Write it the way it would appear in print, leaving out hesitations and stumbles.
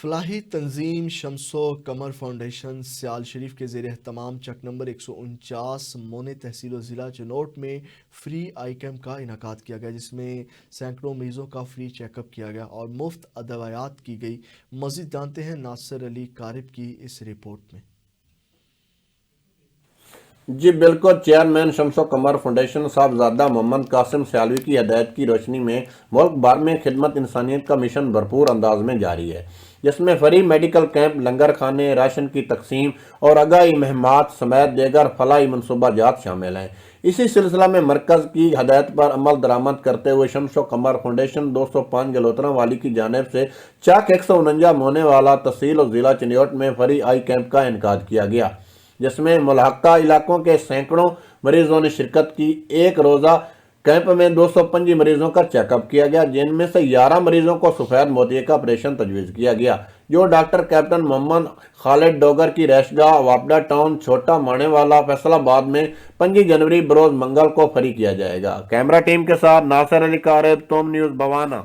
فلاحی تنظیم شمس و قمر فاؤنڈیشن سیال شریف کے زیر اہتمام چک نمبر 149 مونے تحصیل و ضلع چنوٹ میں فری آئی کیمپ کا انعقاد کیا گیا، جس میں سینکڑوں مریضوں کا فری چیک اپ کیا گیا اور مفت ادویات کی گئی۔ مزید جانتے ہیں ناصر علی قارب کی اس رپورٹ میں۔ جی بالکل، چیئرمین شمس و قمر فاؤنڈیشن صاحبزادہ محمد قاسم سیالوی کی ہدایت کی روشنی میں ملک بھر میں خدمت انسانیت کا مشن بھرپور انداز میں جاری ہے، جس میں فری میڈیکل کیمپ، لنگر کھانے، راشن کی تقسیم اور آگاہی مہمات سمیت دیگر فلاحی منصوبہ جات شامل ہیں۔ اسی سلسلہ میں مرکز کی ہدایت پر عمل درآمد کرتے ہوئے شمس و قمر فاؤنڈیشن 205 گلوترا والی کی جانب سے چک 149 مونے والا تحصیل و ضلع چنوٹ میں فری آئی کیمپ کا انعقاد کیا گیا، جس میں ملحقہ علاقوں کے سینکڑوں مریضوں نے شرکت کی۔ ایک روزہ کیمپ میں 205 مریضوں کا چیک اپ کیا گیا، جن میں سے 11 مریضوں کو سفید موتیے کا آپریشن تجویز کیا گیا، جو ڈاکٹر کیپٹن محمد خالد ڈوگر کی رہائش گاہ واپڈا ٹاؤن چھوٹا مانے والا فیصل آباد میں 5 جنوری بروز منگل کو فری کیا جائے گا۔ کیمرہ ٹیم کے ساتھ ناصر علی قارب، توم نیوز بوانا۔